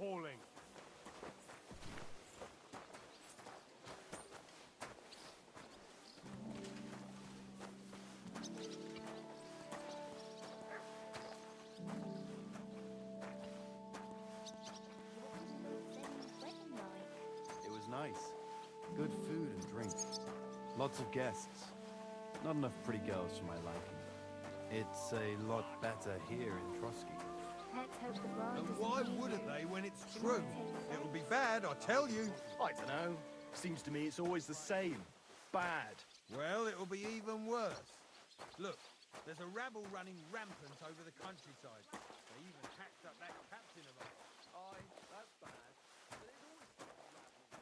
appalling. It was nice. Good food and drink. Lots of guests. Not enough pretty girls for my liking. It's a lot better here in Trotsky. Let's hope the bride And doesn't why hear wouldn't you. they when it's She true? might take offense. It'll be bad, I tell you. I don't know. Seems to me it's always the same. Bad. Well, it'll be even worse. Look, there's a rabble running rampant over the countryside. They even hacked up that captain of ours. Aye, that's bad. But there's always been a rabble.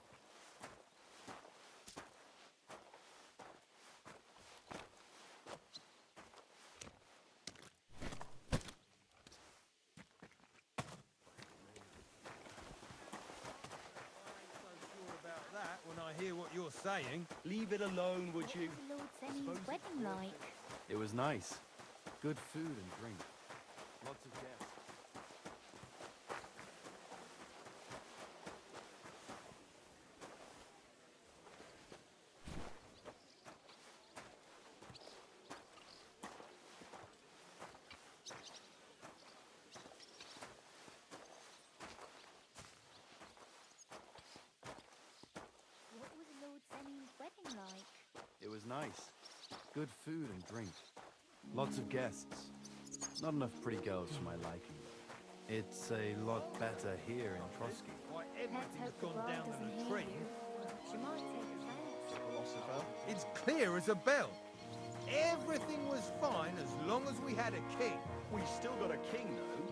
I ain't so sure about that when I hear what you're saying. Leave it alone, would What you? was Lord Seni's wedding like? It was nice. Good food and drink. Lots of guests. What was Lord Seni's wedding like? It was nice. Good food and drink. Lots of guests. Not enough pretty girls for my liking. It's a lot better here in Trotsky. Why Let's everything's hope the gone bride down doesn't in a hear tree. you. She might take offense. Philosopher. It's clear as a bell. Everything was fine as long as we had a king. We still got a king, though.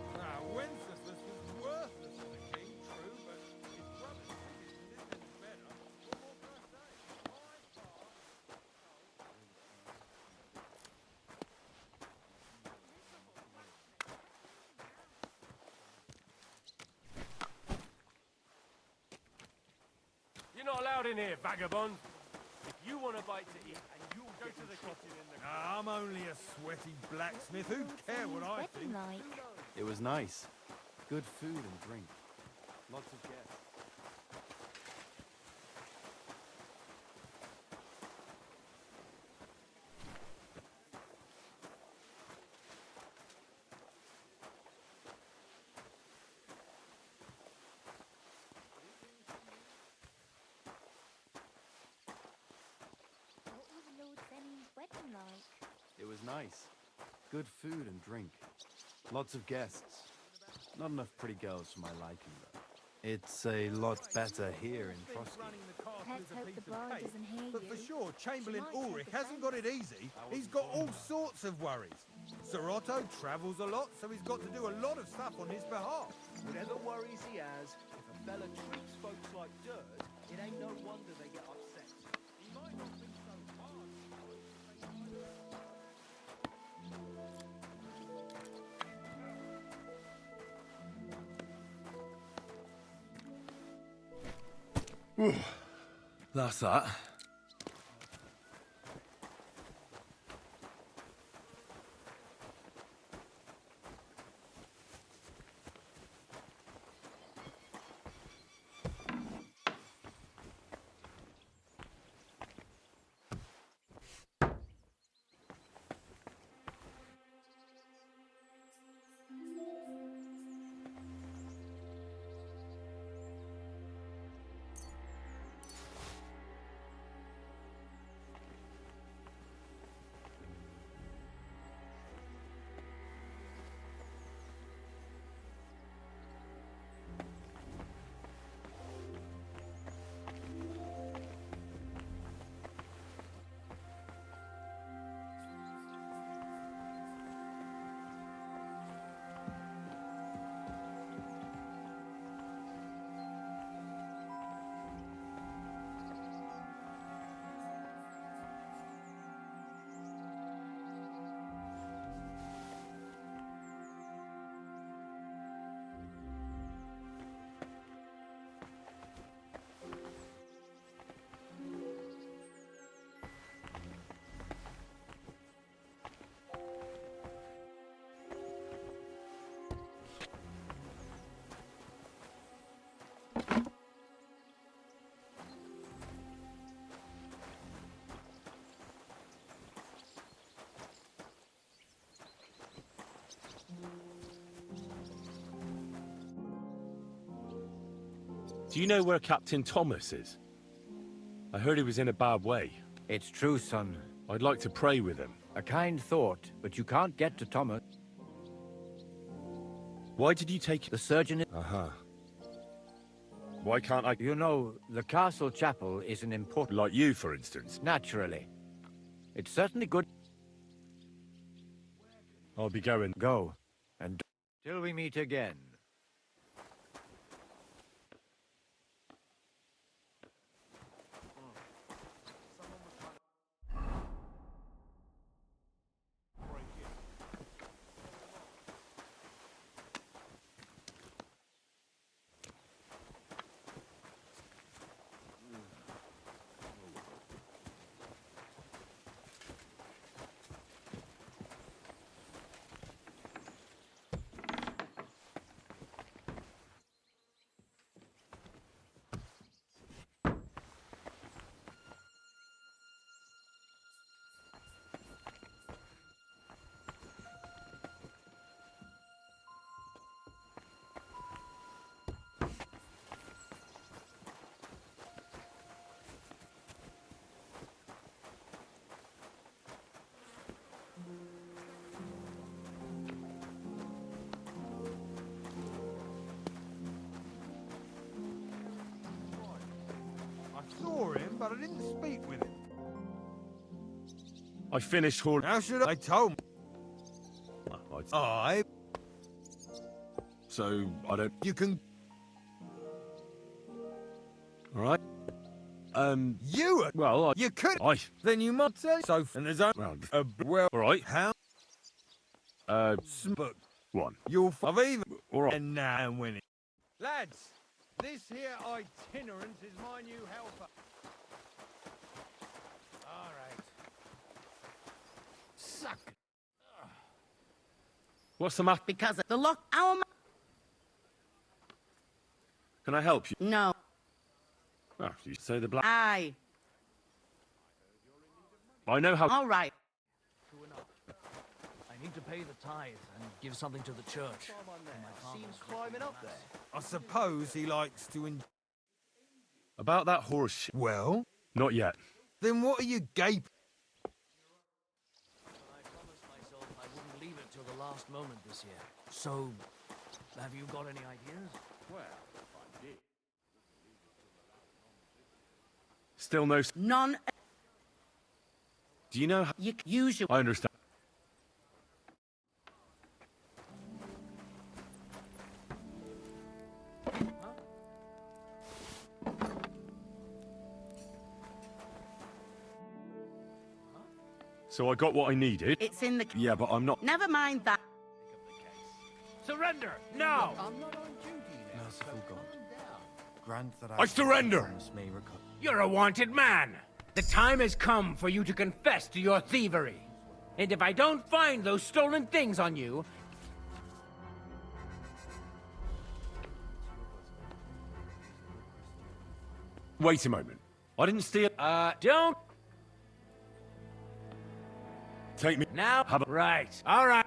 Wenceslas was worthless as a king, true, but his brother Sigismund isn't any better. What more can I say? By far. You're not allowed in here, vagabond. If you want a bite to eat, and you'll go to the kitchen in the... I'm only a sweaty blacksmith. Who Lord care what Seni's I wedding think? like? It was nice. Good food and drink. Lots of guests. What was Lord Seni's wedding like? It was nice. Good food and drink. Lots of guests. Not enough pretty girls for my liking, though. It's a lot better here in Trotsky. Running the castle Let's is a hope piece the of bride cake, doesn't hear but you. for sure, Chamberlain She might Ulrich take hasn't got it easy. He's got all sorts of worries. Sir Otto travels a lot, so he's got to do a lot of stuff on his behalf. Whatever worries he has, if a fella treats folks like dirt, it ain't no wonder they get upset. He might not be so hard. That's that. Do you know where Captain Thomas is? I heard he was in a bad way. It's true, son. I'd like to pray with him. A kind thought, but you can't get to Thomas. Why did you take... The surgeon... Uh-huh. Why can't I... You know, the castle chapel is an important... Like you, for instance. Naturally. It's certainly good... I'll be going. Go. And till we meet again. I saw him, but I didn't speak with him. I finished hauling... How should I? They told me. I. So, I don't... You can. Alright. You. Well, You could. I... Then you must say so. And there's only. Well, Well. alright. How? But One. you'll. I've even. Alright. And now I'm winning. Lads, this here itinerant is my new helper. All right. Suck. What's the matter? Because of the lock, our Can I help you? no, Oh, you say the black... I. I know how... All right. True enough. I need to pay the tithe and give something to the church. Seems climbing up there. I suppose he likes to. About that horse shit. Well, Not yet. then what are you gaping? I promised myself I wouldn't leave it till the last moment this year. So, have you got any ideas? Still no... None. Do you know how... You use your. I understand. So I got what I needed. It's in the. Yeah, but I'm not... Never mind that. Surrender! Now! I'm not on duty now. Merciful God. Grant that I surrender! Thomas may recover. You're a wanted man. The time has come for you to confess to your thievery. And if I don't find those stolen things on you... Wait a moment. I didn't steal... don't... Take me... Now... Have a... Right. All right.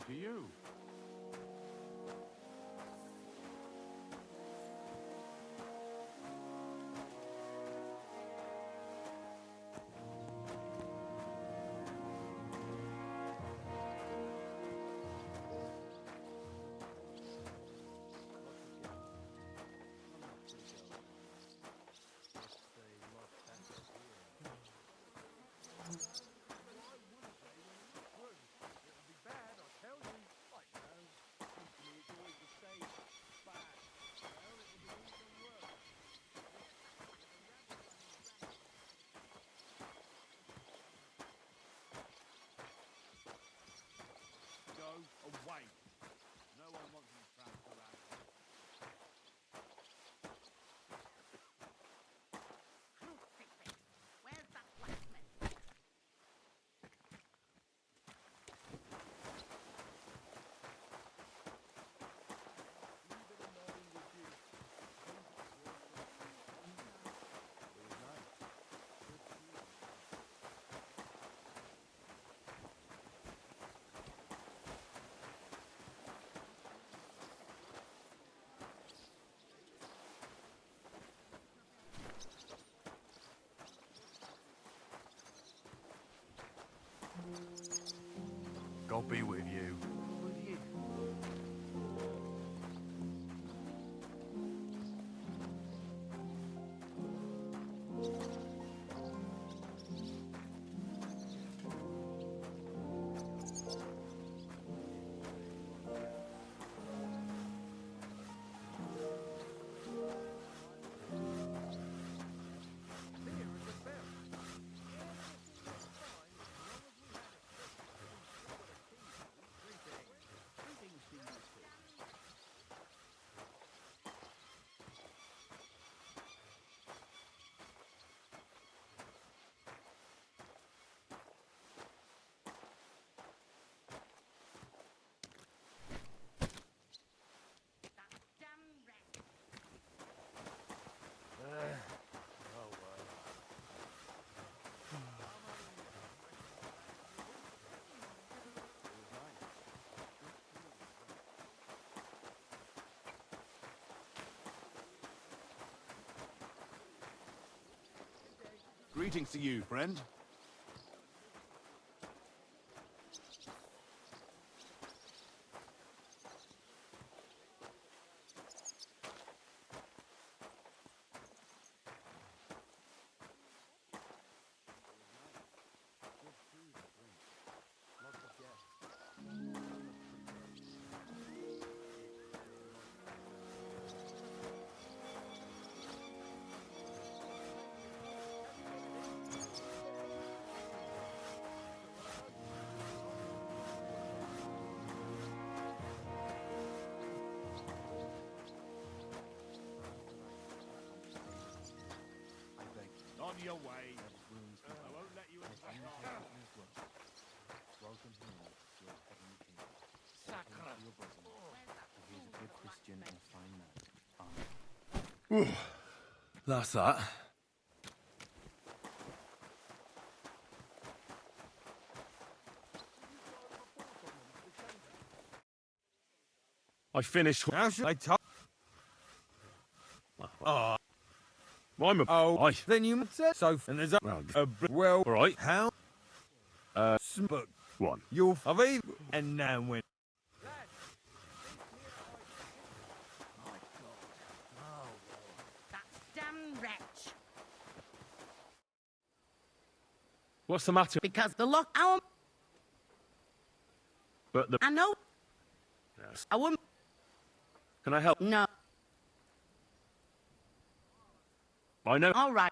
to you. It'll be bad, I tell you. I know. Usually it's always the same. Bad. Well, it'll be even worse. Go away. No one wants me trapped around. Where's that blacksmith? God be with you. Greetings to you, friend. On your way. I won't let you into the car. Welcome him, your heavenly king. Sacre. Your bosom. He is a good Christian and a fine man. Amen. That's that. I finished. How should I talk? Oh, I'm a. oh, then you said so. And there's Well, well, all right. how? But One. you'll have even and now when. That damn wretch. What's the matter? Because the lock our But the. I know Yes. I wouldn't Can I help? no. I know. All right.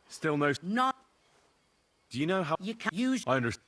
Still no. Not Do you know how? you can use I understand.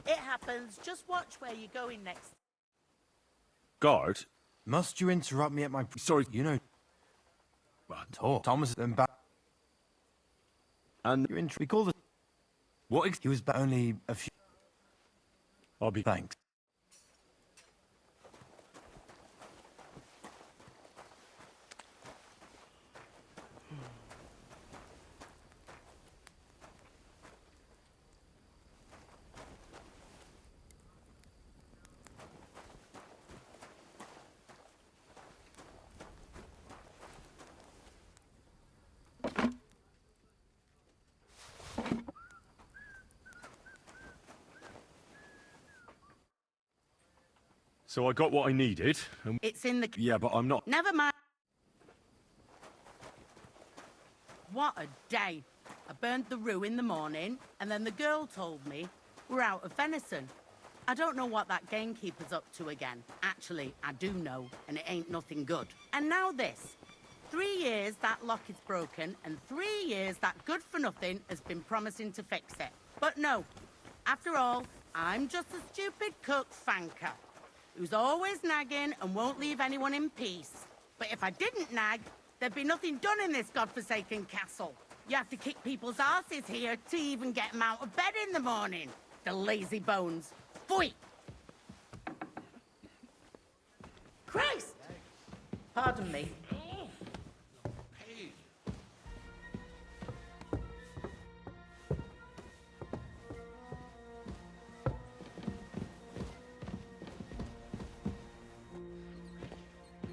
It happens. Just watch where you're going next. Guard? Must you interrupt me at my... Sorry. You know... Well, talk. Thomas and back... And We call the... what? He was back only a few... I'll be... Thanks. So I got what I needed. And It's in the... yeah, but I'm not... Never mind. What a day. I burnt the rue in the morning, and then the girl told me we're out of venison. I don't know what that gamekeeper's up to again. Actually, I do know, and it ain't nothing good. And now this. 3 years that lock is broken, and 3 years that good-for-nothing has been promising to fix it. But no. After all, I'm just a stupid cook fanker who's always nagging and won't leave anyone in peace. But if I didn't nag, there'd be nothing done in this godforsaken castle. You have to kick people's asses here to even get them out of bed in the morning. The lazy bones. Pfui! Christ! Pardon me.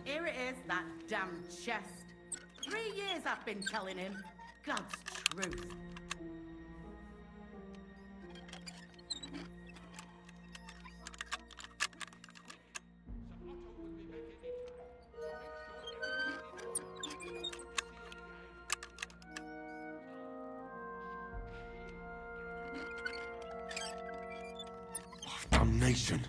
Here it is, that damn chest. 3 years I've been telling him. God's truth. Damnation.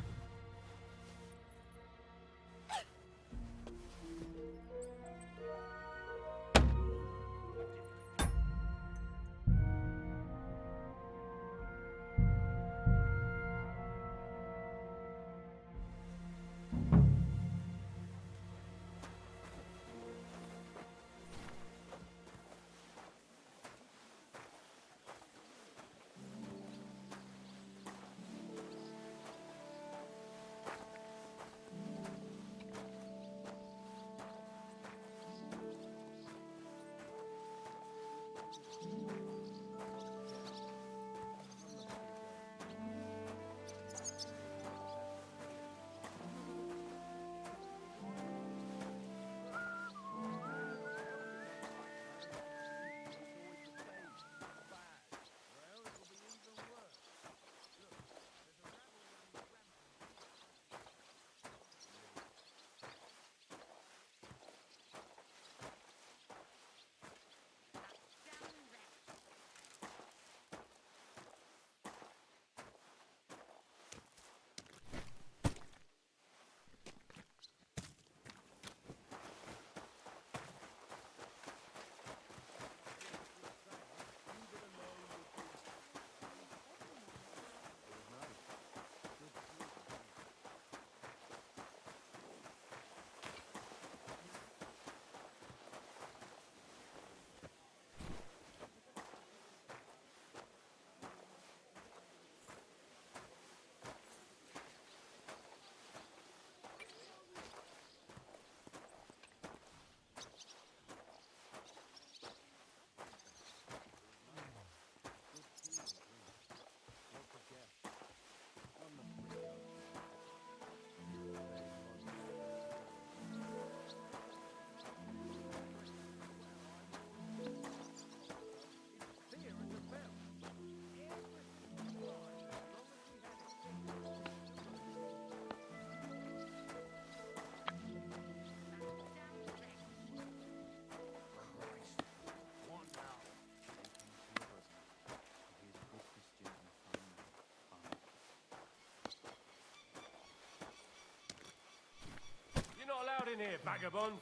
You're not allowed in here, vagabond.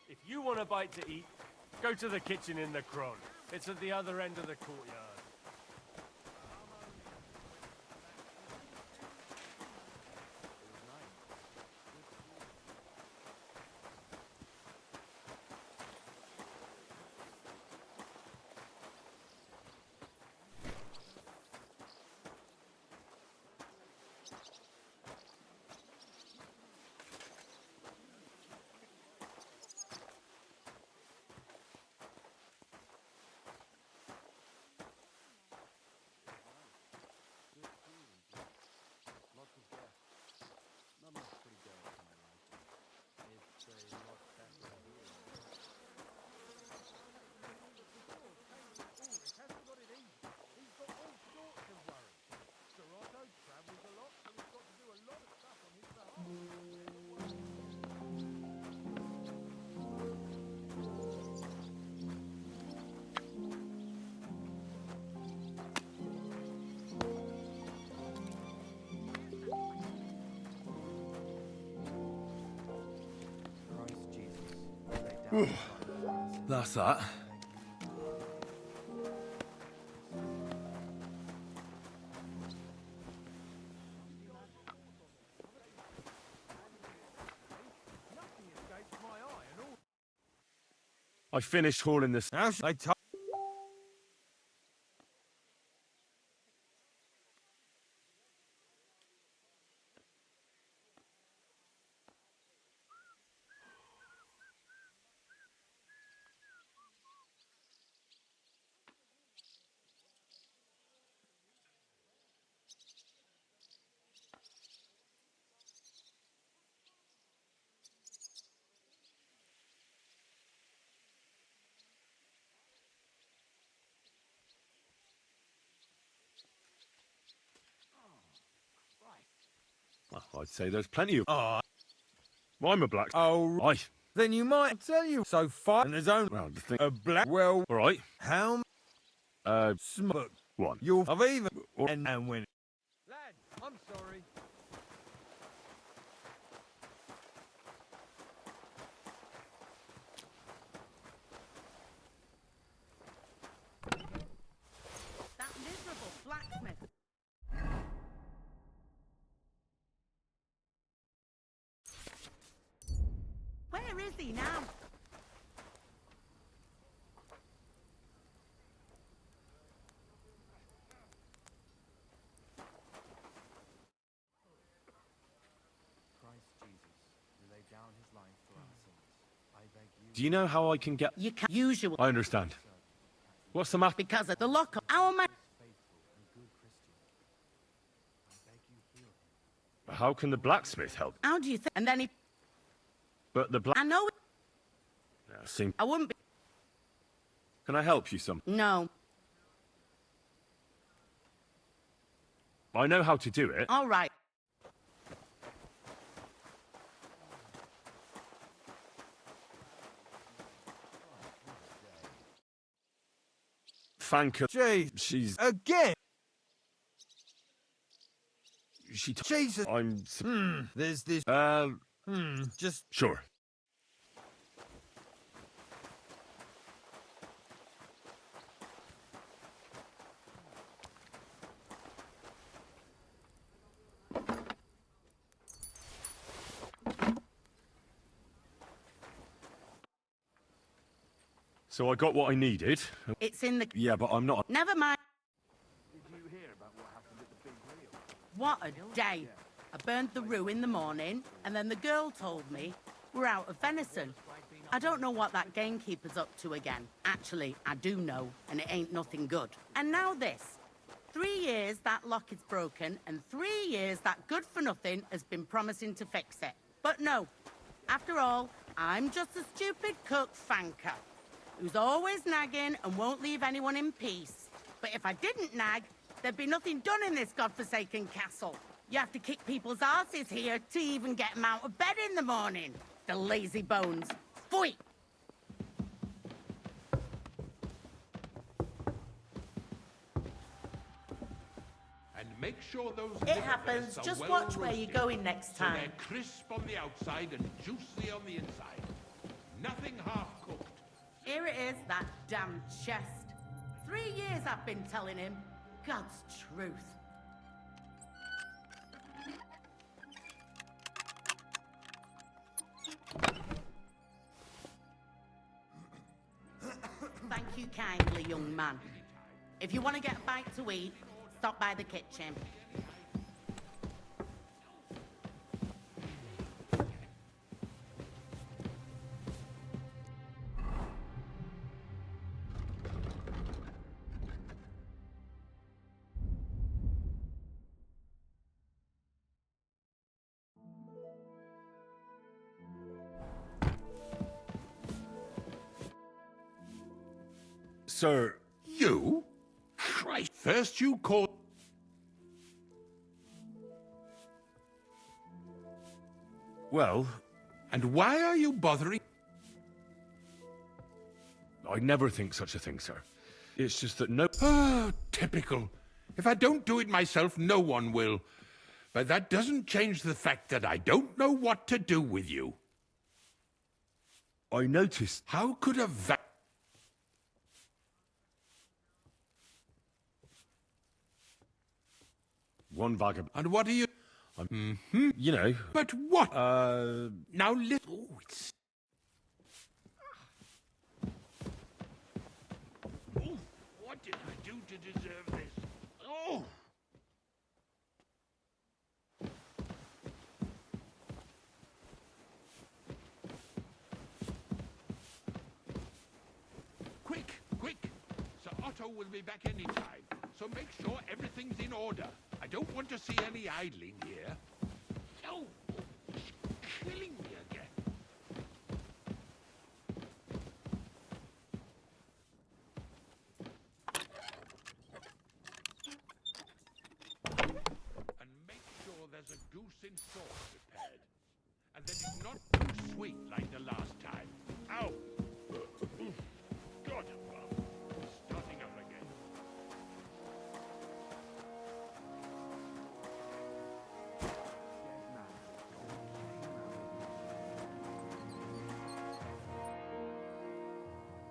If you want a bite to eat, go to the kitchen in the Cron. It's at the other end of the courtyard. That's that. I finished hauling this. How should I tell? Well, I'd say there's plenty of. Oh, I'm a black. oh, Aye. then you might tell you. So far, and there's only Well, the thing. a black. Well, All right. how smoke? One. You'll have even and when. Lad, I'm sorry. That miserable blacksmith. Where is he now? Do you know how I can get? You can usually I understand. What's the matter? because of the lock-up. Our man. How can the blacksmith help? How do you think? And then he. But the black. I know. Seem. I wouldn't be. Can I help you some? No. I know how to do it. All right. Thank her. Jeez, She's. again. She. Jesus. I'm. There's this. Just. Sure. So I got what I needed. It's in the. Yeah, but I'm not. Never mind. What a day. I burned the rue in the morning, and then the girl told me we're out of venison. I don't know what that gamekeeper's up to again. Actually, I do know, and it ain't nothing good. And now this. 3 years that lock is broken, and 3 years that good-for-nothing has been promising to fix it. But no. After all, I'm just a stupid cook fanker who's always nagging and won't leave anyone in peace. But if I didn't nag, there'd be nothing done in this godforsaken castle. You have to kick people's asses here to even get them out of bed in the morning. The lazy bones. Pfui! And make sure those It liver happens. breasts are Just well watch where you're roasted, going next so time. they're crisp on the outside and juicy on the inside. Nothing half-cooked. Here it is, that damn chest. 3 years I've been telling him. God's truth. Thank you kindly, young man. If you want to get a bite to eat, stop by the kitchen. Sir. You? Christ. First you call... Well, And why are you bothering... I'd never think such a thing, sir. It's just that no... Oh, typical. If I don't do it myself, no one will. But that doesn't change the fact that I don't know what to do with you. I noticed. How could a One vagabond. And what are you... You know. But what? Now listen... Oh, it's... Oh, what did I do to deserve this? Oh! Quick, quick! Sir Otto will be back any time, so make sure everything's in order. I don't want to see any idling here. Oh, it's killing me again. And make sure there's a goose in sauce prepared. And that it's not too sweet like the last time. Ow! God, starting up again.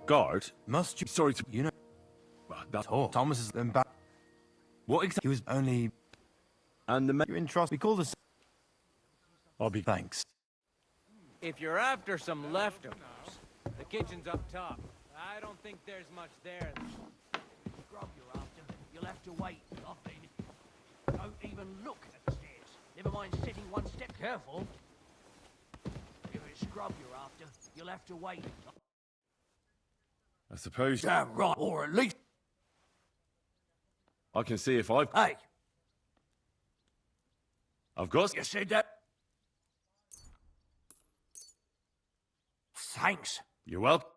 Guard? Must you? Sorry to... You know, Well, that's... Thomas is then back. What exactly? He was only. And the... You entrust. We call this. I'll be... Thanks. If you're after some leftovers, the kitchen's up top. I don't think there's much there. Grub you're after. You'll have to wait. I've been... Don't even look at the stairs. Never mind sitting one step. Careful. If it's scrub you're after, you'll have to wait. I suppose... Damn right. Or at least... I can see if I've... Hey, I've got... you said that? Thanks. You're welcome.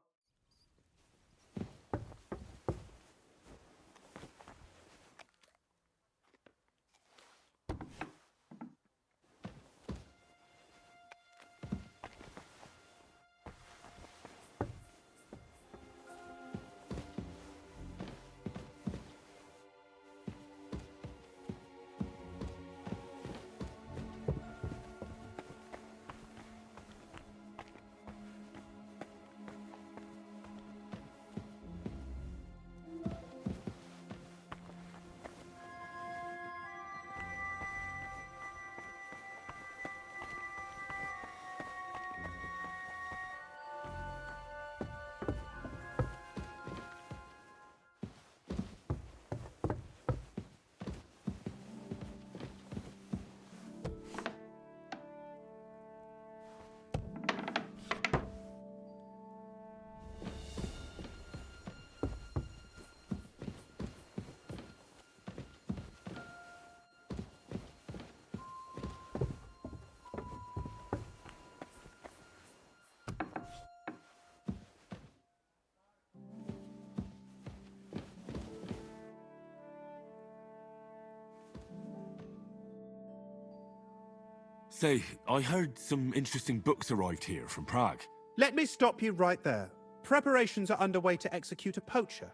Say, I heard some interesting books arrived here from Prague. Let me stop you right there. Preparations are underway to execute a poacher.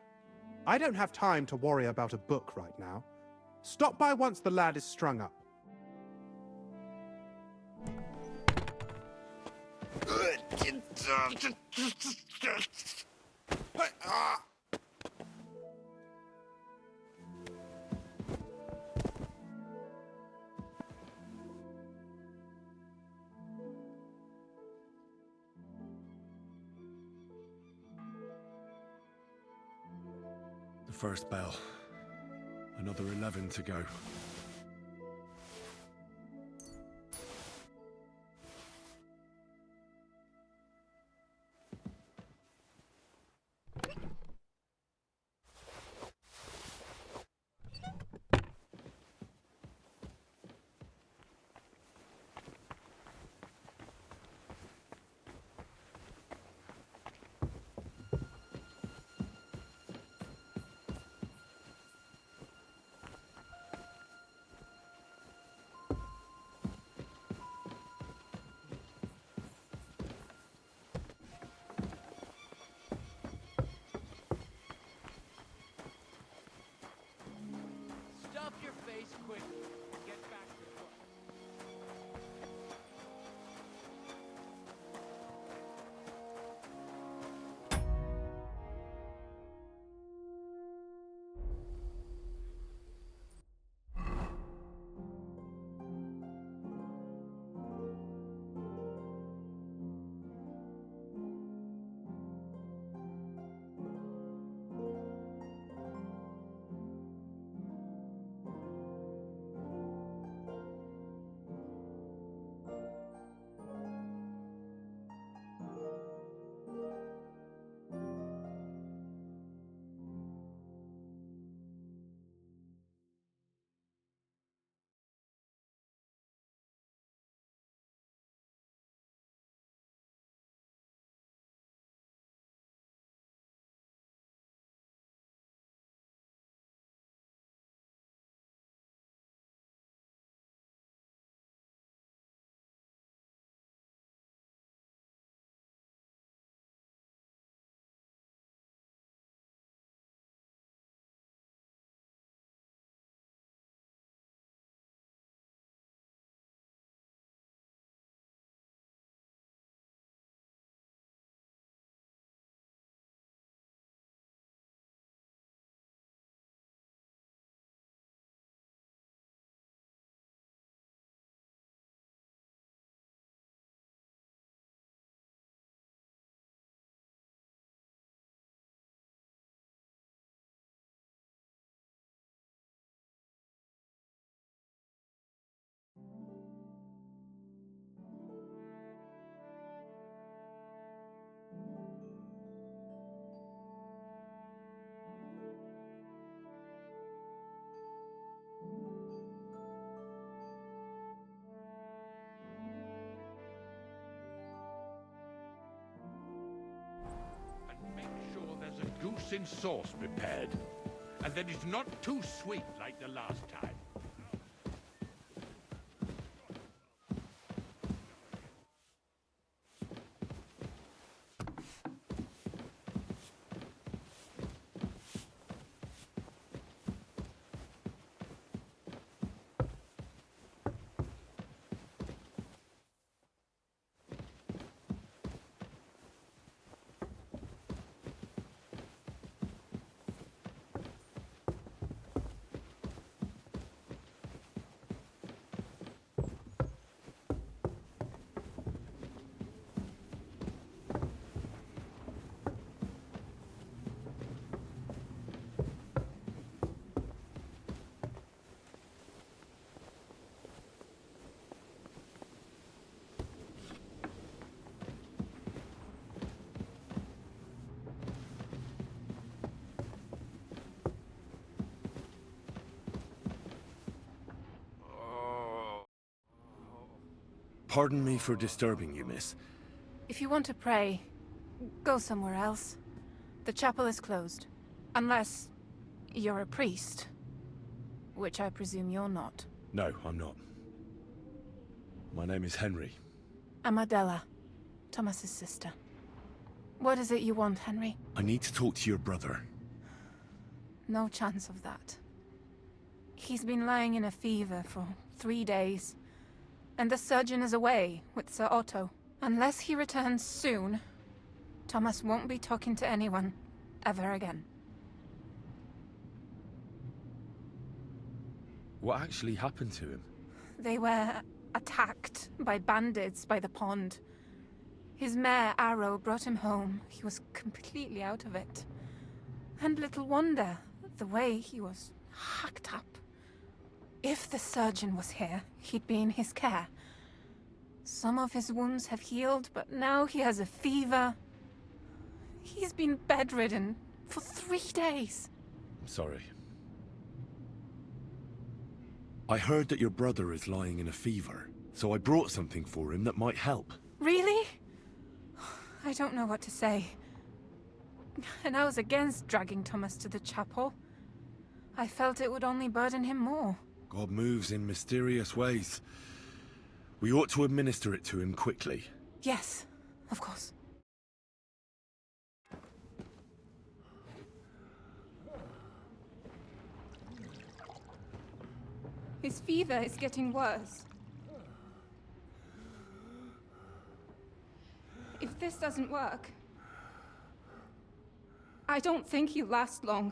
I don't have time to worry about a book right now. Stop by once the lad is strung up. The first bell. Another 11 to go. venison sauce prepared. And that it's not too sweet like the last time. Pardon me for disturbing you, miss. If you want to pray, go somewhere else. The chapel is closed. Unless you're a priest. Which I presume you're not. No, I'm not. My name is Henry. I'm Adela, Thomas's sister. What is it you want, Henry? I need to talk to your brother. No chance of that. He's been lying in a fever for 3 days. And the surgeon is away with Sir Otto. Unless he returns soon, Thomas won't be talking to anyone ever again. What actually happened to him? They were attacked by bandits by the pond. His mare, Arrow, brought him home. He was completely out of it. And little wonder, the way he was hacked up. If the surgeon was here, he'd be in his care. Some of his wounds have healed, but now he has a fever. He's been bedridden for 3 days. I'm sorry. I heard that your brother is lying in a fever, so I brought something for him that might help. Really? I don't know what to say. And I was against dragging Thomas to the chapel. I felt it would only burden him more. God moves in mysterious ways. We ought to administer it to him quickly. Yes, of course. His fever is getting worse. If this doesn't work, I don't think he'll last long.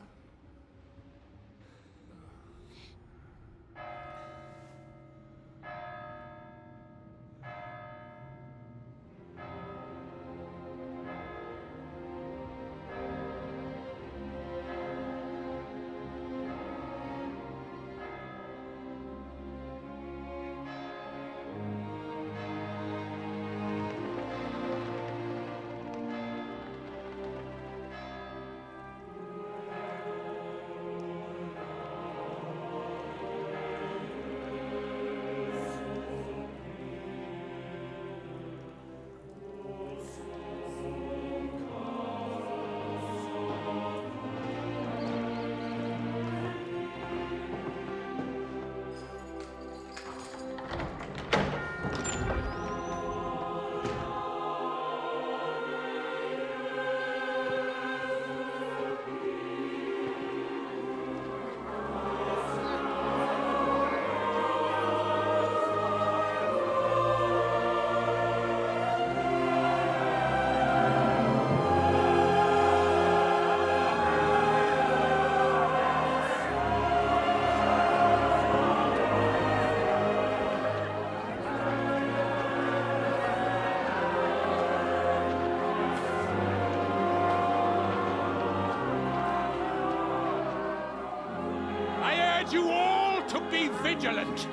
You all to be vigilant.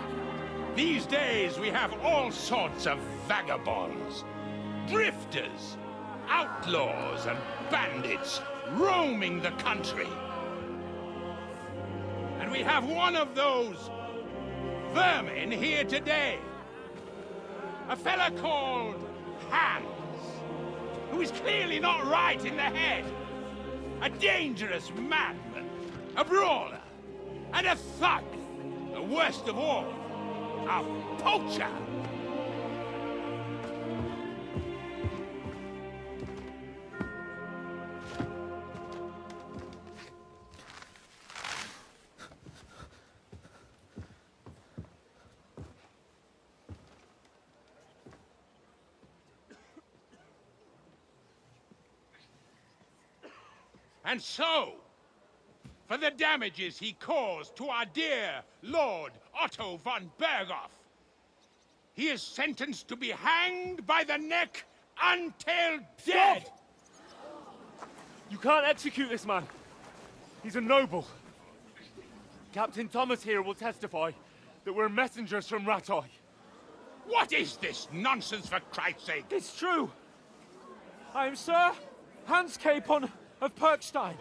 These days we have all sorts of vagabonds, drifters, outlaws and bandits roaming the country. And we have one of those vermin here today. A fella called Hans, who is clearly not right in the head. a dangerous madman, a brawler, and a thug. The worst of all, a poacher. And so, for the damages he caused to our dear Lord Otto von Berghoff, he is sentenced to be hanged by the neck until dead! You can't execute this man. He's a noble. Captain Thomas here will testify that we're messengers from Rattay. What is this nonsense, for Christ's sake? It's true. I am Sir Hans Capon of Perkstein.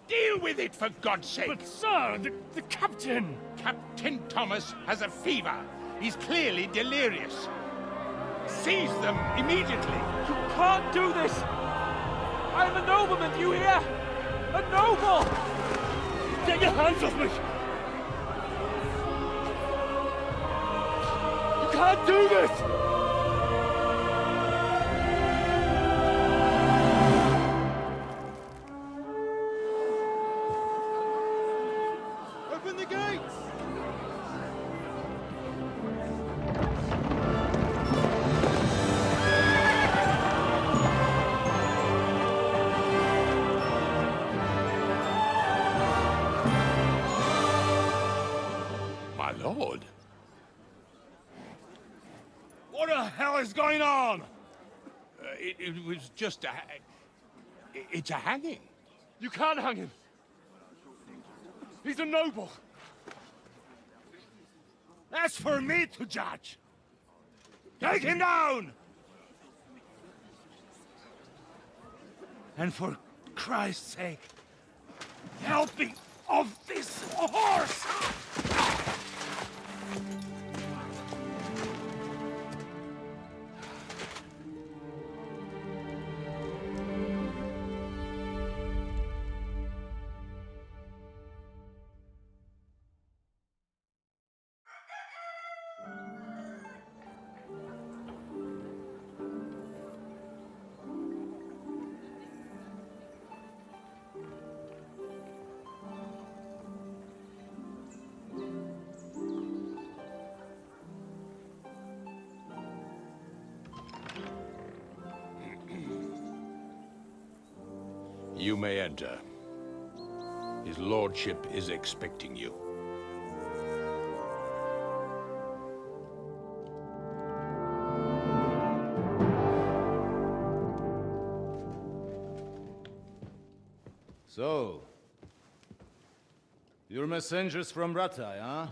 Deal with it, for God's sake! But, sir, the captain... Captain Thomas has a fever. He's clearly delirious. Seize them immediately. You can't do this! I am a nobleman, do you hear? A noble! Get your hands off me! You can't do this! Open the gates! My lord. What the hell is going on? It was just a... It's a hanging. You can't hang him. He's a noble. That's for me to judge. Take him down! And for Christ's sake, help me off this horse! You may enter. His lordship is expecting you. So, you're messengers from Rattay, huh?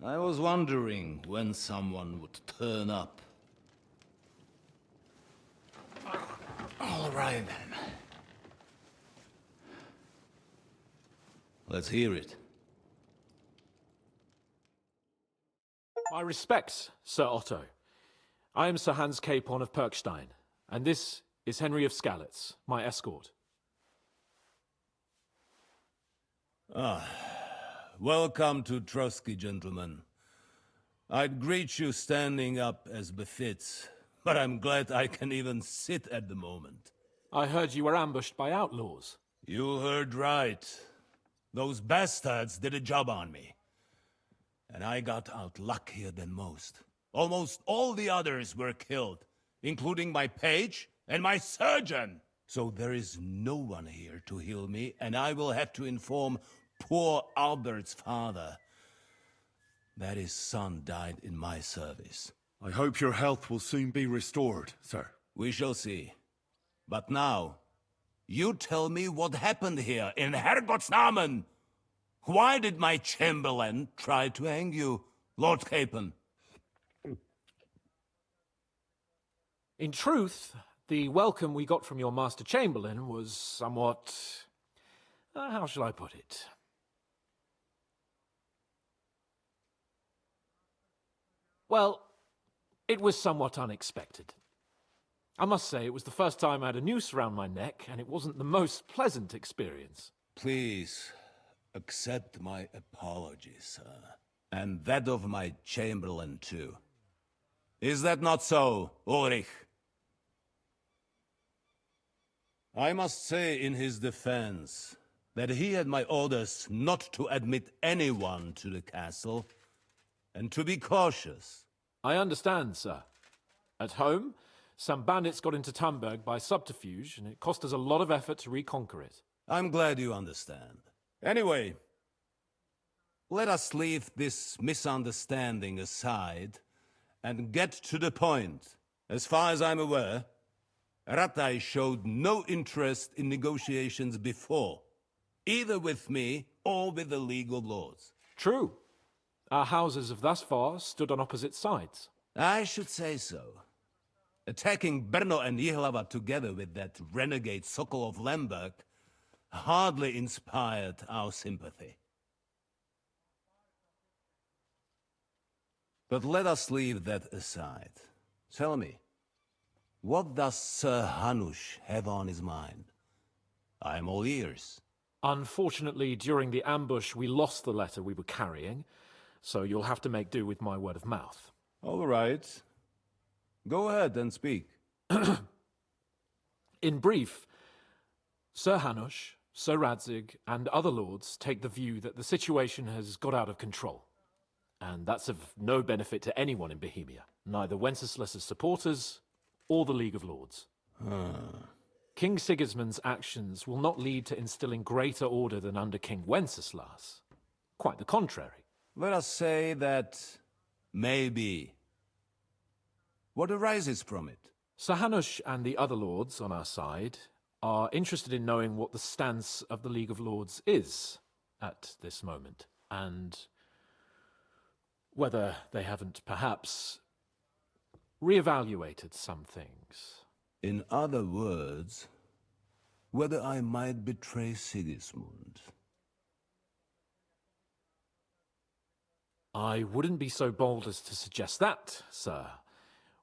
I was wondering when someone would turn up. All right, then. Let's hear it. My respects, Sir Otto. I am Sir Hans Capon of Perkstein, and this is Henry of Skalitz, my escort. Welcome to Trotsky, gentlemen. I'd greet you standing up as befits, but I'm glad I can even sit at the moment. I heard you were ambushed by outlaws. You heard right. Those bastards did a job on me. And I got out luckier than most. Almost all the others were killed, including my page and my surgeon. So there is no one here to heal me, and I will have to inform poor Albert's father that his son died in my service. I hope your health will soon be restored, sir. We shall see. But now, you tell me what happened here in Herrgottsnamen. Why did my chamberlain try to hang you, Lord Capon? In truth, the welcome we got from your Master Chamberlain was somewhat... how shall I put it? Well, it was somewhat unexpected. I must say, it was the first time I had a noose around my neck, and it wasn't the most pleasant experience. Please, accept my apologies, sir. And that of my chamberlain, too. Is that not so, Ulrich? I must say in his defense that he had my orders not to admit anyone to the castle, and to be cautious. I understand, sir. At home, some bandits got into Tamberg by subterfuge, and it cost us a lot of effort to reconquer it. I'm glad you understand. Anyway, let us leave this misunderstanding aside and get to the point. As far as I'm aware, Ratai showed no interest in negotiations before, either with me or with the League of Lords. True. Our houses have thus far stood on opposite sides. I should say so. Attacking Brno and Jihlava together with that renegade Sokol of Lemberg hardly inspired our sympathy. But let us leave that aside. Tell me, what does Sir Hanush have on his mind? I am all ears. Unfortunately, during the ambush, we lost the letter we were carrying, so you'll have to make do with my word of mouth. All right. Go ahead and speak. In brief, Sir Hanush, Sir Radzig, and other lords take the view that the situation has got out of control. And that's of no benefit to anyone in Bohemia, neither Wenceslas's supporters or the League of Lords. King Sigismund's actions will not lead to instilling greater order than under King Wenceslas. Quite the contrary. Let us say that maybe. What arises from it? Sir Hanush and the other lords on our side are interested in knowing what the stance of the League of Lords is at this moment, and whether they haven't perhaps reevaluated some things. In other words, whether I might betray Sigismund. I wouldn't be so bold as to suggest that, sir.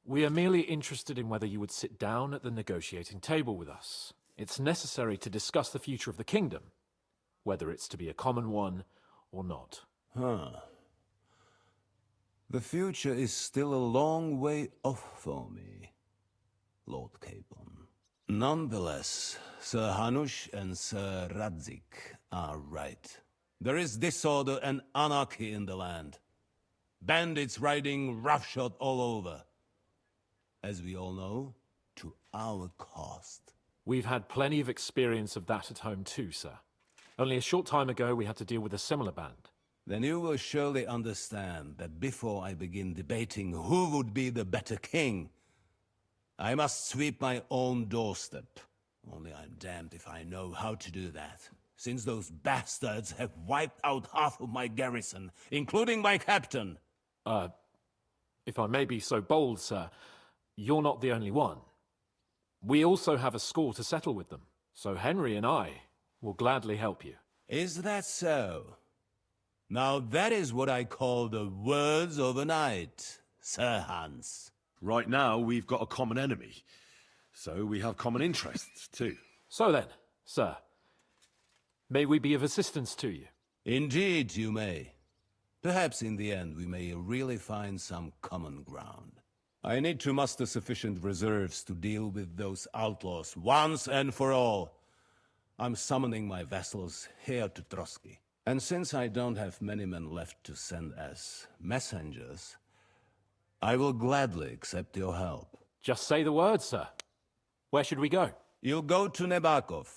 We are merely interested in whether you would sit down at the negotiating table with us. It's necessary to discuss the future of the kingdom, whether it's to be a common one or not. The future is still a long way off for me, Lord Capon. Nonetheless, Sir Hanush and Sir Radzig are right. There is disorder and anarchy in the land. Bandits riding roughshod all over. As we all know, to our cost. We've had plenty of experience of that at home too, sir. Only a short time ago we had to deal with a similar band. Then you will surely understand that before I begin debating who would be the better king, I must sweep my own doorstep. Only I'm damned if I know how to do that, since those bastards have wiped out half of my garrison, including my captain. If I may be so bold, sir, you're not the only one. We also have a score to settle with them, so Henry and I will gladly help you. Is that so? Now that is what I call the words of a knight, Sir Hans. Right now, we've got a common enemy, so we have common interests, too. So then, sir, may we be of assistance to you? Indeed you may. Perhaps in the end we may really find some common ground. I need to muster sufficient reserves to deal with those outlaws once and for all. I'm summoning my vassals here to Trotsky. And since I don't have many men left to send as messengers, I will gladly accept your help. Just say the word, sir. Where should we go? You'll go to Nebakov,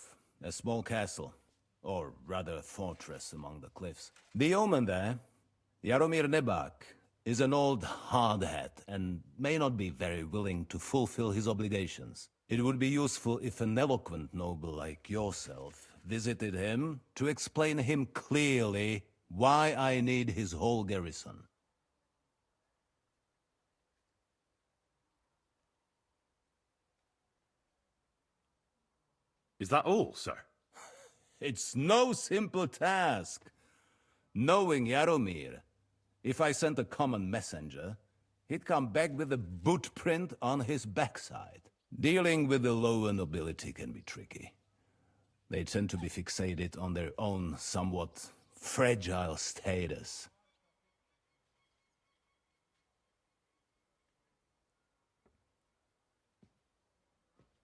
a small castle, or rather a fortress among the cliffs. The yeoman there, Jaromir Nebak, is an old hardhat and may not be very willing to fulfill his obligations. It would be useful if an eloquent noble like yourself visited him to explain him clearly why I need his whole garrison. Is that all, sir? It's no simple task. Knowing Jaromir, if I sent a common messenger, he'd come back with a boot print on his backside. Dealing with the lower nobility can be tricky. They tend to be fixated on their own somewhat fragile status.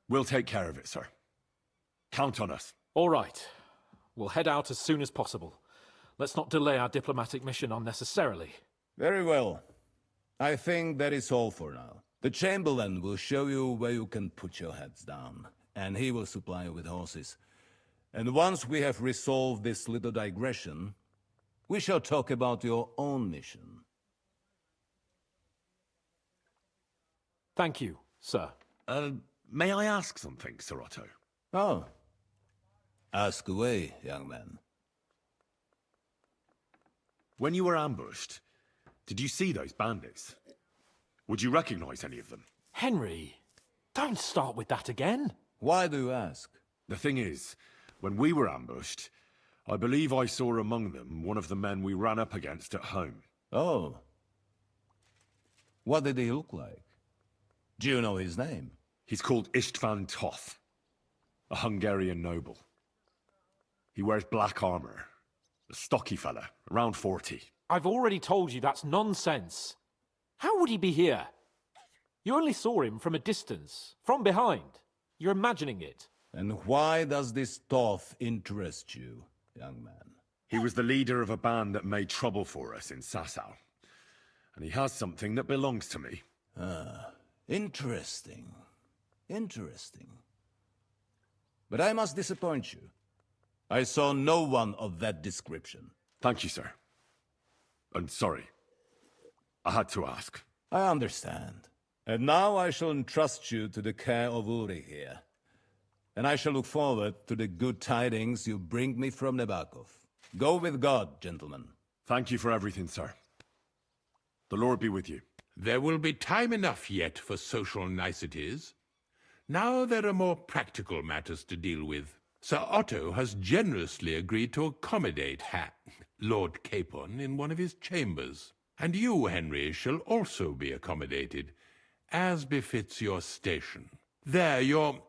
We'll take care of it, sir. Count on us. All right. We'll head out as soon as possible. Let's not delay our diplomatic mission unnecessarily. Very well. I think that is all for now. The Chamberlain will show you where you can put your heads down, and he will supply you with horses. And once we have resolved this little digression, we shall talk about your own mission. Thank you, sir. May I ask something, Sir Otto? Oh. Ask away, young man. When you were ambushed, did you see those bandits? Would you recognize any of them? Henry, don't start with that again. Why do you ask? The thing is, when we were ambushed, I believe I saw among them one of the men we ran up against at home. Oh. What did he look like? Do you know his name? He's called István Toth, a Hungarian noble. He wears black armor. A stocky fella, around 40. I've already told you that's nonsense. How would he be here? You only saw him from a distance, from behind. You're imagining it. And why does this Toth interest you, young man? He was the leader of a band that made trouble for us in Sasau. And he has something that belongs to me. Ah, interesting. Interesting. But I must disappoint you. I saw no one of that description. Thank you, sir. And sorry. I had to ask. I understand. And now I shall entrust you to the care of Uri here. And I shall look forward to the good tidings you bring me from Nebakov. Go with God, gentlemen. Thank you for everything, sir. The Lord be with you. There will be time enough yet for social niceties. Now there are more practical matters to deal with. Sir Otto has generously agreed to accommodate Lord Capon in one of his chambers. And you, Henry, shall also be accommodated, as befits your station. There, your,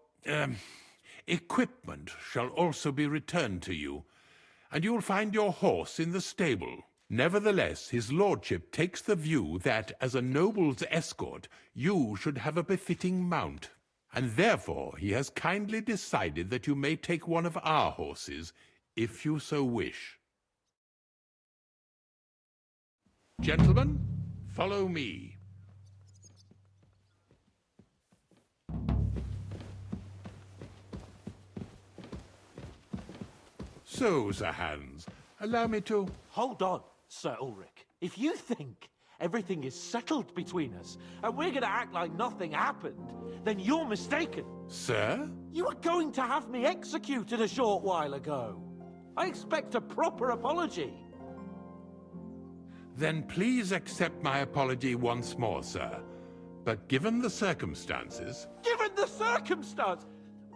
equipment shall also be returned to you, and you'll find your horse in the stable. Nevertheless, his lordship takes the view that, as a noble's escort, you should have a befitting mount. And therefore he has kindly decided that you may take one of our horses, if you so wish. Gentlemen, follow me. So, Sir Hans, allow me to... Hold on, Sir Ulrich. If you think everything is settled between us, and we're going to act like nothing happened, then you're mistaken. Sir? You were going to have me executed a short while ago. I expect a proper apology. Then please accept my apology once more, sir. But given the circumstances... Given the circumstance?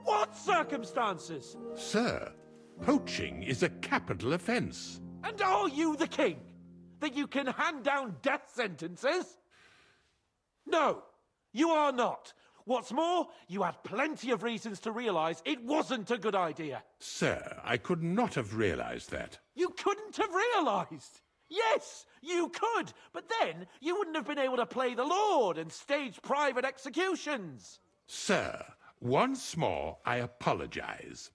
What circumstances? Sir, poaching is a capital offense. And are you the king? That you can hand down death sentences? No, you are not. What's more, you had plenty of reasons to realize it wasn't a good idea. Sir, I could not have realized that. You couldn't have realized? Yes, you could, but then you wouldn't have been able to play the Lord and stage private executions. Sir, once more I apologize.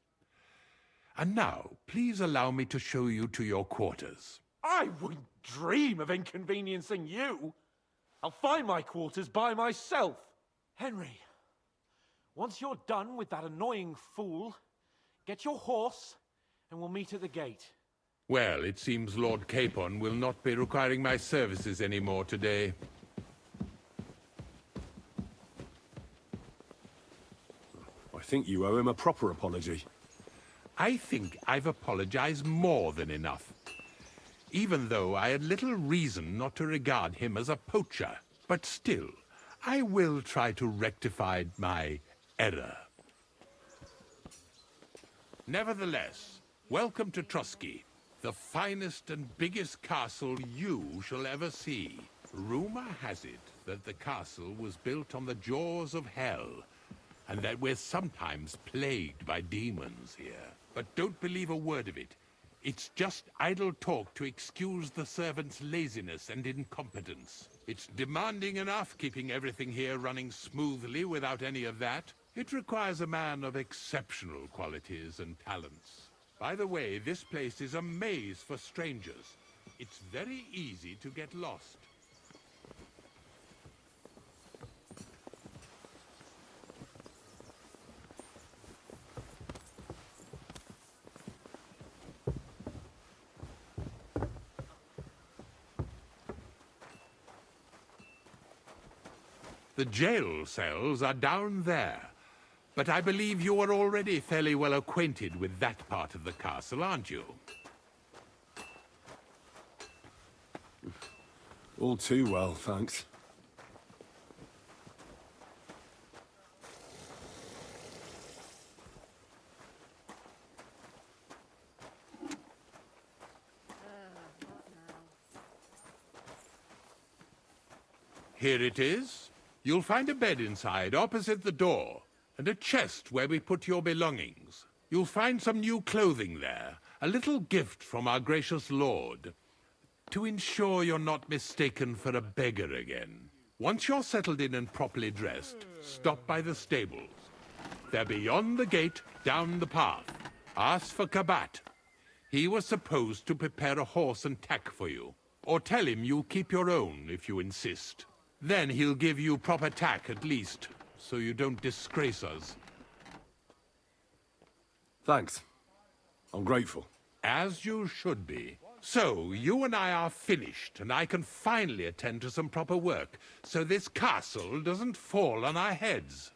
And now, please allow me to show you to your quarters. I wouldn't dream of inconveniencing you. I'll find my quarters by myself. Henry, once you're done with that annoying fool, get your horse and we'll meet at the gate. Well, it seems Lord Capon will not be requiring my services anymore today. I think you owe him a proper apology. I think I've apologized more than enough. Even though I had little reason not to regard him as a poacher. But still, I will try to rectify my error. Nevertheless, welcome to Trotsky, the finest and biggest castle you shall ever see. Rumor has it that the castle was built on the jaws of hell, and that we're sometimes plagued by demons here. But don't believe a word of it. It's just idle talk to excuse the servants' laziness and incompetence. It's demanding enough keeping everything here running smoothly without any of that. It requires a man of exceptional qualities and talents. By the way, this place is a maze for strangers. It's very easy to get lost. The jail cells are down there. But I believe you are already fairly well acquainted with that part of the castle, aren't you? All too well, thanks. Here it is. You'll find a bed inside, opposite the door, and a chest where we put your belongings. You'll find some new clothing there, a little gift from our gracious lord, to ensure you're not mistaken for a beggar again. Once you're settled in and properly dressed, stop by the stables. They're beyond the gate, down the path. Ask for Kabat. He was supposed to prepare a horse and tack for you. Or tell him you'll keep your own if you insist. Then he'll give you proper tack at least, so you don't disgrace us. Thanks. I'm grateful. As you should be. So, you and I are finished, and I can finally attend to some proper work, so this castle doesn't fall on our heads.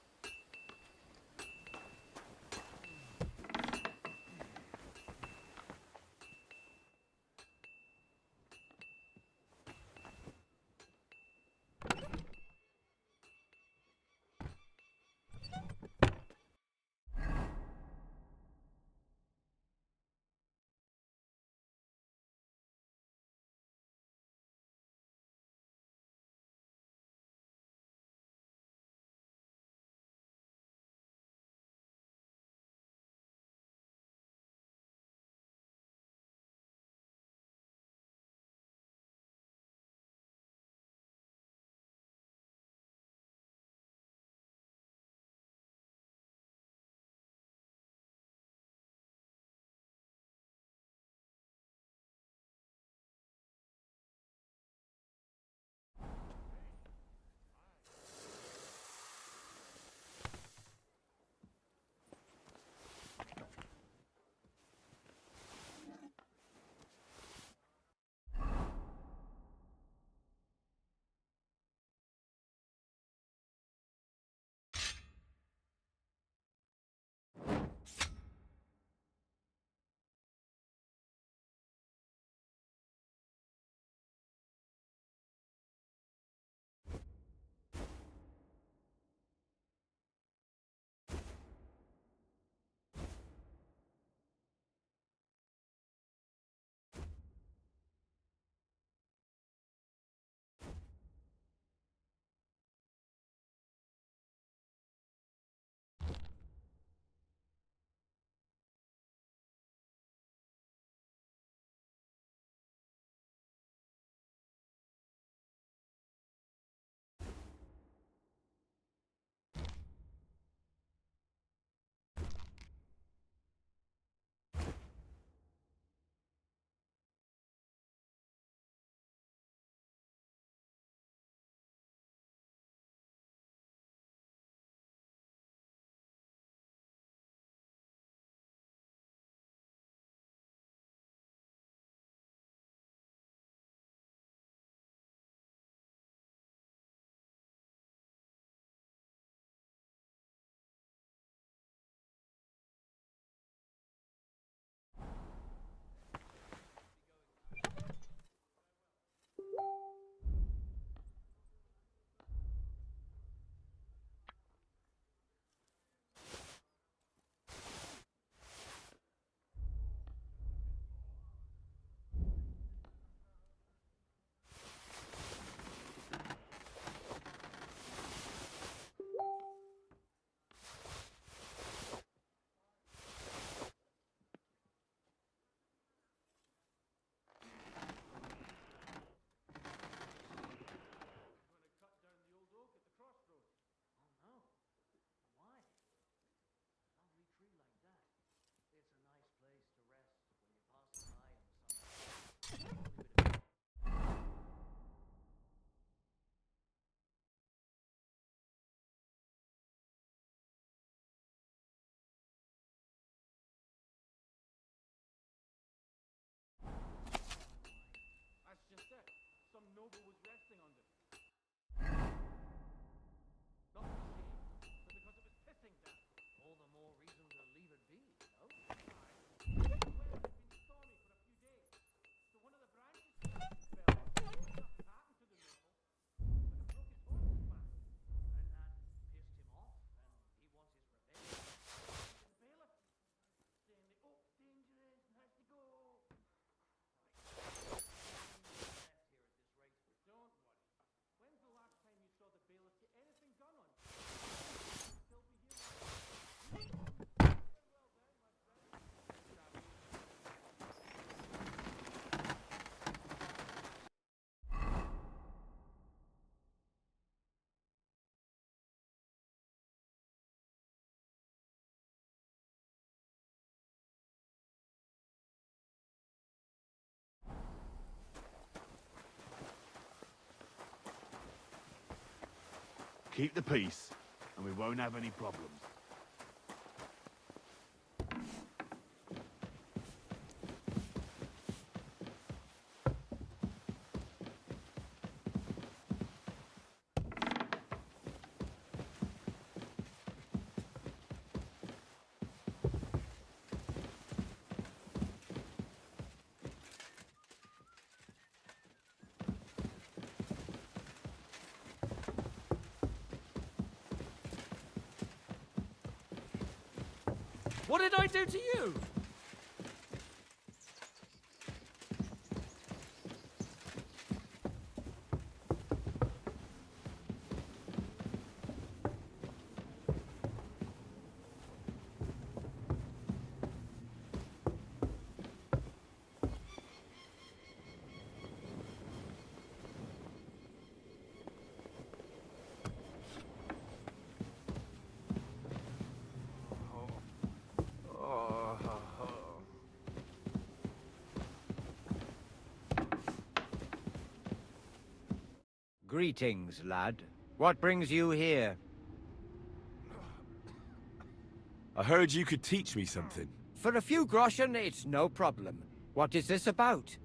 keep the peace, and we won't have any problems. What did I do to you? Greetings, lad. What brings you here? I heard you could teach me something. For a few groschen, it's no problem. What is this about?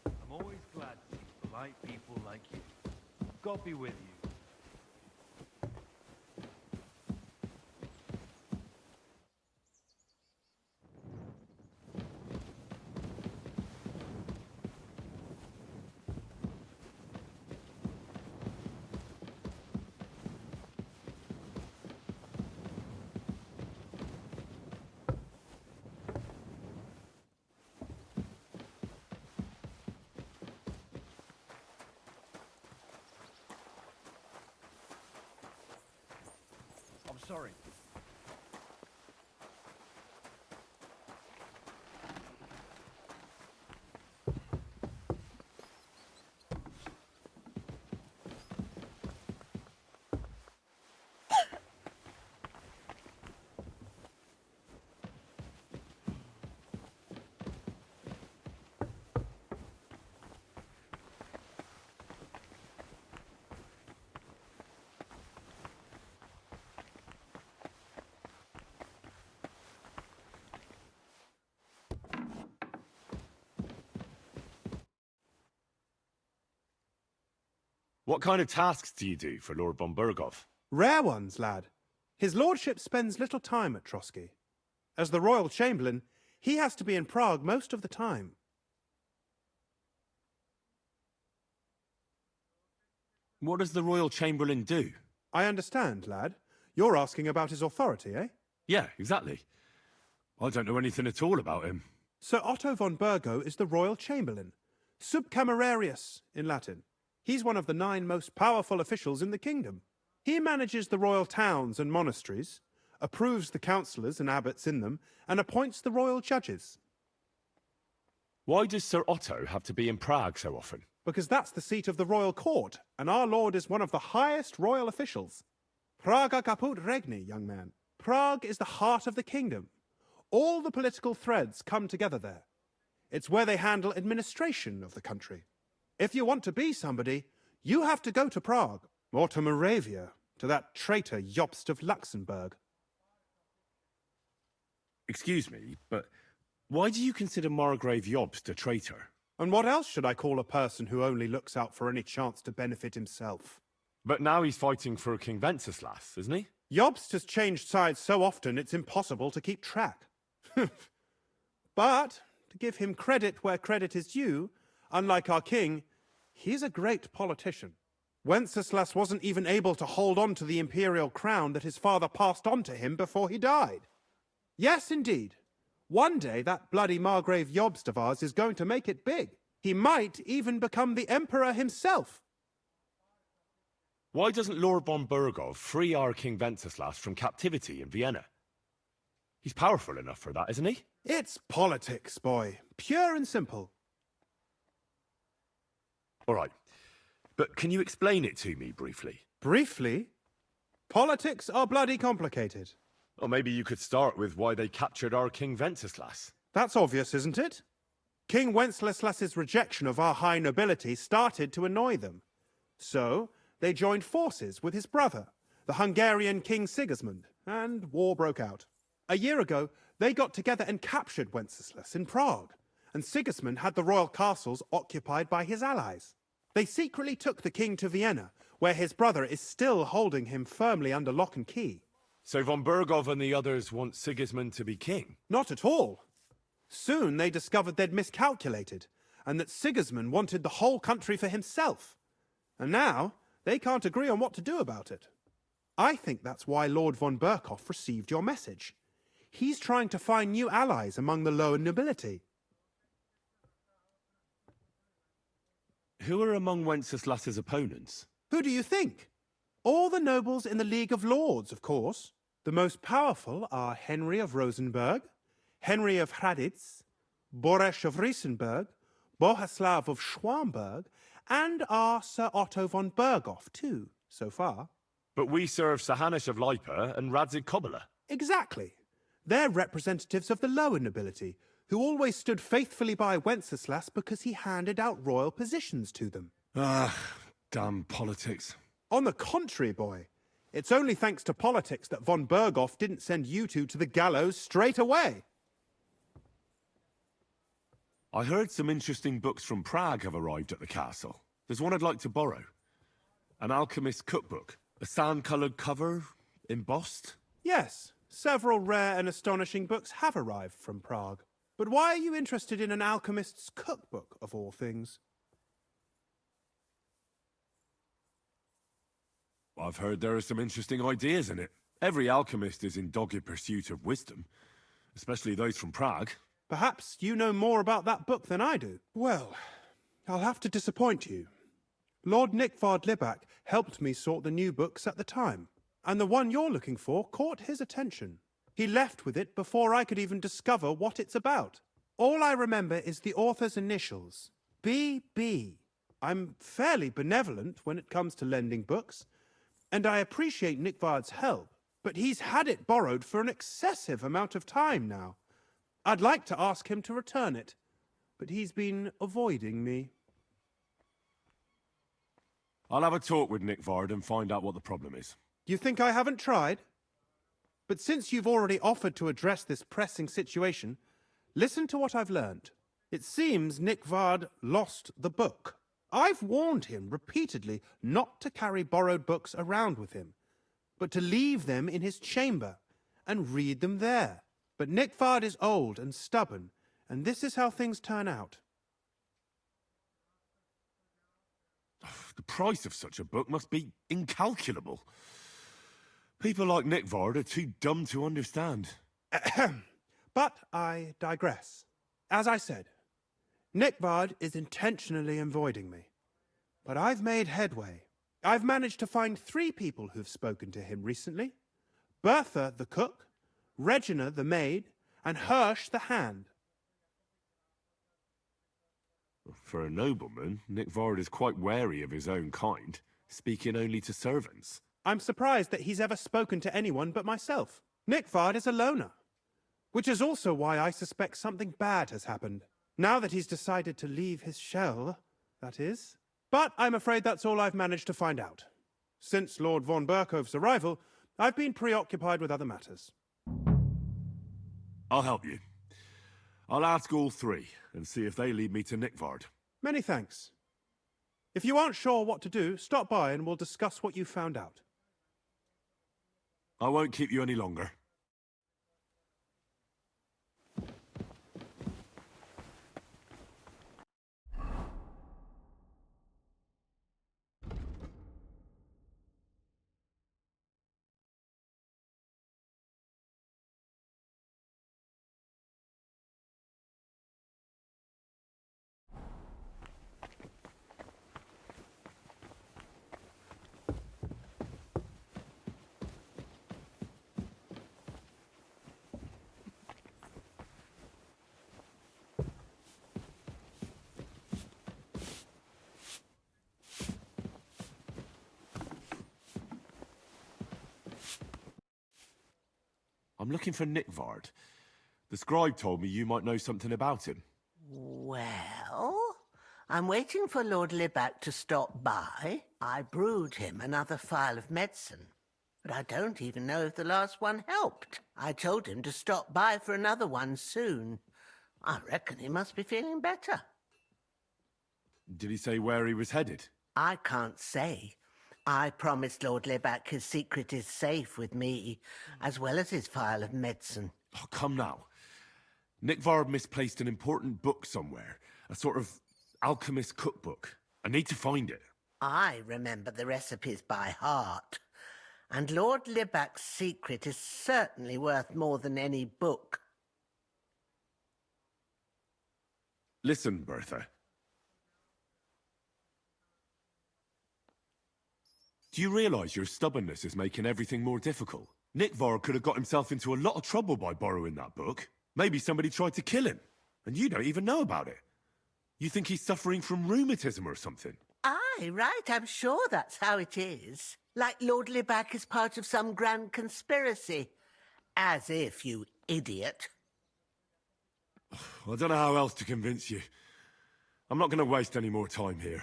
I'm always glad to see polite people like you. God be with you. I'm sorry. What kind of tasks do you do for Lord von Burgov? Rare ones, lad. His lordship spends little time at Trotsky. As the royal chamberlain, he has to be in Prague most of the time. What does the royal chamberlain do? I understand, lad. You're asking about his authority, eh? Yeah, exactly. I don't know anything at all about him. Sir Otto von Burgo is the royal chamberlain, subcamerarius in Latin. He's one of the 9 most powerful officials in the kingdom. He manages the royal towns and monasteries, approves the councillors and abbots in them, and appoints the royal judges. Why does Sir Otto have to be in Prague so often? Because that's the seat of the royal court, and our lord is one of the highest royal officials. Praga caput regni, young man. Prague is the heart of the kingdom. All the political threads come together there. It's where they handle administration of the country. If you want to be somebody, you have to go to Prague, or to Moravia, to that traitor Jobst of Luxembourg. Excuse me, but why do you consider Margrave Jobst a traitor? And what else should I call a person who only looks out for any chance to benefit himself? But now he's fighting for King Wenceslas, isn't he? Jobst has changed sides so often it's impossible to keep track. But, to give him credit where credit is due, unlike our king, he's a great politician. Wenceslas wasn't even able to hold on to the imperial crown that his father passed on to him before he died. Yes, indeed. One day that bloody Margrave Jobst of ours is going to make it big. He might even become the emperor himself. Why doesn't Lord von Burgov free our King Wenceslas from captivity in Vienna? He's powerful enough for that, isn't he? It's politics, boy. Pure and simple. All right. But can you explain it to me briefly? Briefly? Politics are bloody complicated. Or maybe you could start with why they captured our King Wenceslas. That's obvious, isn't it? King Wenceslas's rejection of our high nobility started to annoy them. So, they joined forces with his brother, the Hungarian King Sigismund, and war broke out. A year ago, they got together and captured Wenceslas in Prague, and Sigismund had the royal castles occupied by his allies. They secretly took the king to Vienna, where his brother is still holding him firmly under lock and key. So von Burgov and the others want Sigismund to be king? Not at all. Soon they discovered they'd miscalculated, and that Sigismund wanted the whole country for himself. And now, they can't agree on what to do about it. I think that's why Lord von Burkhoff received your message. He's trying to find new allies among the lower nobility. Who are among Wenceslas's opponents? Who do you think? All the nobles in the League of Lords, of course. The most powerful are Henry of Rosenberg, Henry of Hraditz, Boresh of Riesenberg, Bohuslav of Schwamberg, and our Sir Otto von Burghoff, too, so far. But we serve Sahanish of Lipa and Radzig Kobyla. Exactly. They're representatives of the lower nobility, who always stood faithfully by Wenceslas because he handed out royal positions to them. Ah, damn politics. On the contrary, boy. It's only thanks to politics that von Burghoff didn't send you two to the gallows straight away. I heard some interesting books from Prague have arrived at the castle. There's one I'd like to borrow. An alchemist's cookbook. A sand-coloured cover, embossed. Yes, several rare and astonishing books have arrived from Prague. But why are you interested in an alchemist's cookbook, of all things? I've heard there are some interesting ideas in it. Every alchemist is in dogged pursuit of wisdom, especially those from Prague. Perhaps you know more about that book than I do. Well, I'll have to disappoint you. Lord Nickvard Libak helped me sort the new books at the time, and the one you're looking for caught his attention. He left with it before I could even discover what it's about. All I remember is the author's initials, B.B. I'm fairly benevolent when it comes to lending books, and I appreciate Nickvard's help, but he's had it borrowed for an excessive amount of time now. I'd like to ask him to return it, but he's been avoiding me. I'll have a talk with Nickvard and find out what the problem is. You think I haven't tried? But since you've already offered to address this pressing situation, listen to what I've learned. It seems Nickvard lost the book. I've warned him repeatedly not to carry borrowed books around with him, but to leave them in his chamber and read them there. But Nickvard is old and stubborn, and this is how things turn out. The price of such a book must be incalculable. People like Nickvard are too dumb to understand. But I digress. As I said, Nickvard is intentionally avoiding me. But I've made headway. I've managed to find 3 people who've spoken to him recently. Bertha, the cook, Regina, the maid, and Hirsch, the hand. For a nobleman, Nickvard is quite wary of his own kind, speaking only to servants. I'm surprised that he's ever spoken to anyone but myself. Nickvard is a loner, which is also why I suspect something bad has happened. Now that he's decided to leave his shell, that is. But I'm afraid that's all I've managed to find out. Since Lord von Burkhoff's arrival, I've been preoccupied with other matters. I'll help you. I'll ask all 3 and see if they lead me to Nickvard. Many thanks. If you aren't sure what to do, stop by and we'll discuss what you found out. I won't keep you any longer. I'm looking for Nickvard. The scribe told me you might know something about him. Well, I'm waiting for Lord Libac to stop by. I brewed him another phial of medicine, but I don't even know if the last one helped. I told him to stop by for another one soon. I reckon he must be feeling better. Did he say where he was headed? I can't say. I promised Lord Libac his secret is safe with me, as well as his phial of medicine. Oh, come now. Nickvard misplaced an important book somewhere. A sort of alchemist cookbook. I need to find it. I remember the recipes by heart. And Lord Libac's secret is certainly worth more than any book. Listen, Bertha. Do you realize your stubbornness is making everything more difficult? Nickvard could have got himself into a lot of trouble by borrowing that book. Maybe somebody tried to kill him, and you don't even know about it. You think he's suffering from rheumatism or something? Aye, right, I'm sure that's how it is. Like Lord Libac is part of some grand conspiracy. As if, you idiot. I don't know how else to convince you. I'm not going to waste any more time here.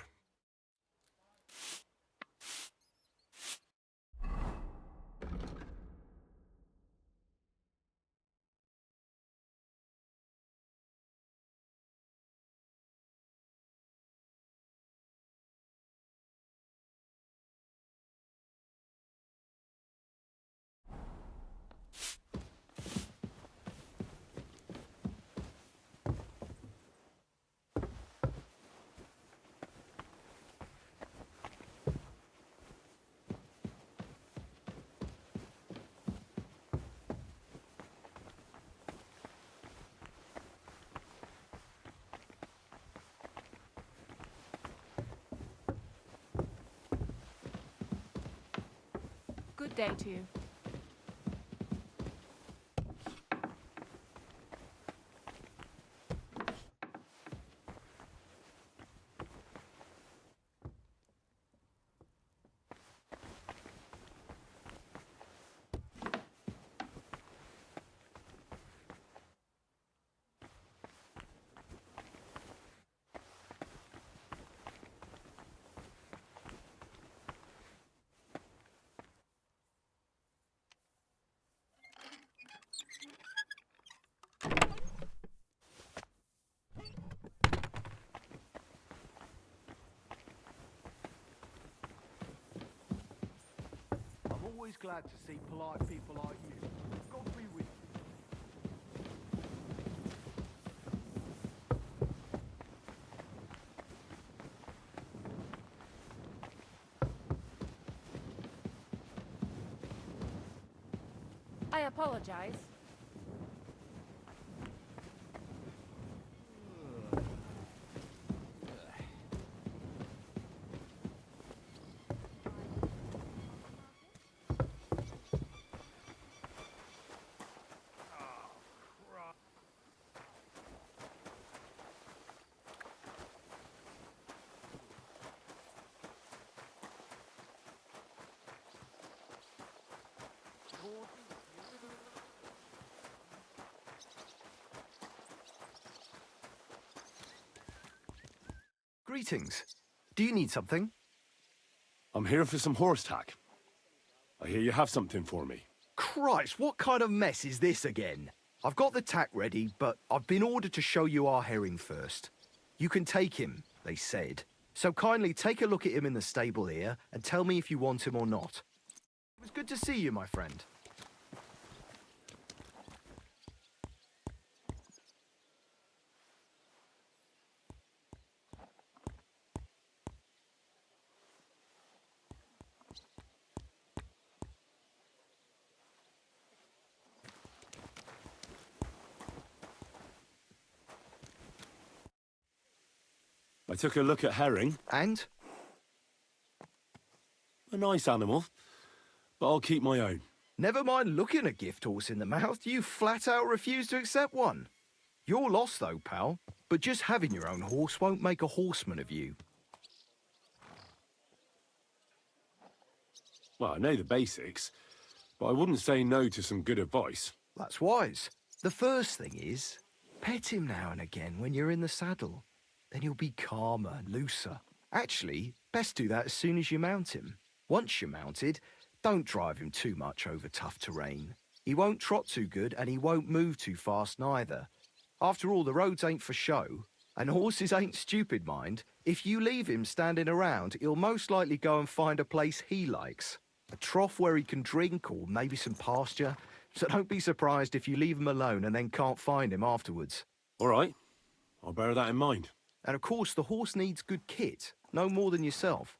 Good day to you. I'm always glad to see polite people like you. God be with you. I apologize. Greetings. Do you need something? I'm here for some horse tack. I hear you have something for me. Christ, what kind of mess is this again? I've got the tack ready, but I've been ordered to show you our herring first. You can take him, they said. So kindly take a look at him in the stable here and tell me if you want him or not. It was good to see you, my friend. I took a look at herring. And? A nice animal, but I'll keep my own. Never mind looking a gift horse in the mouth, you flat out refuse to accept one. You're lost though, pal. But just having your own horse won't make a horseman of you. Well, I know the basics, but I wouldn't say no to some good advice. That's wise. The first thing is, pet him now and again when you're in the saddle. Then he'll be calmer and looser. Actually, best do that as soon as you mount him. Once you're mounted, don't drive him too much over tough terrain. He won't trot too good and he won't move too fast neither. After all, the roads ain't for show, and horses ain't stupid, mind. If you leave him standing around, he'll most likely go and find a place he likes. A trough where he can drink or maybe some pasture. So don't be surprised if you leave him alone and then can't find him afterwards. All right. I'll bear that in mind. And of course, the horse needs good kit, no more than yourself.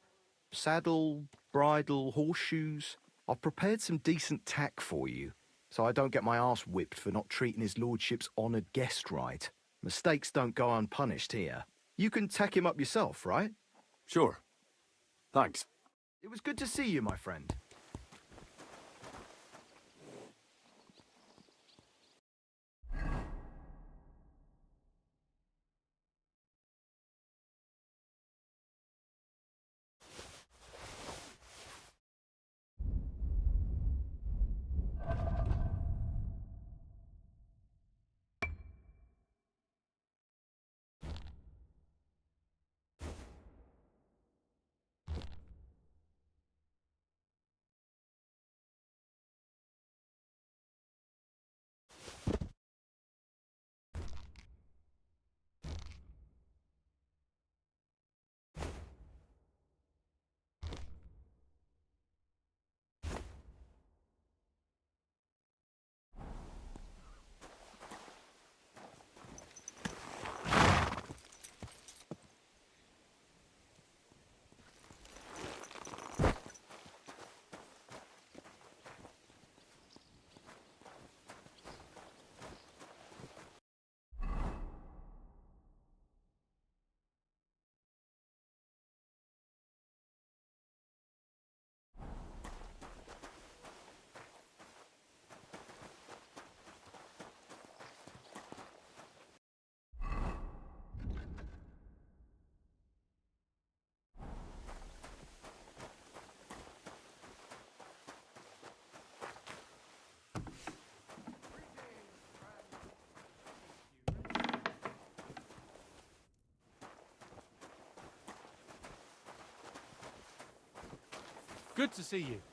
Saddle, bridle, horseshoes. I've prepared some decent tack for you, so I don't get my arse whipped for not treating his lordship's honoured guest right. Mistakes don't go unpunished here. You can tack him up yourself, right? Sure. Thanks. It was good to see you, my friend. Good to see you.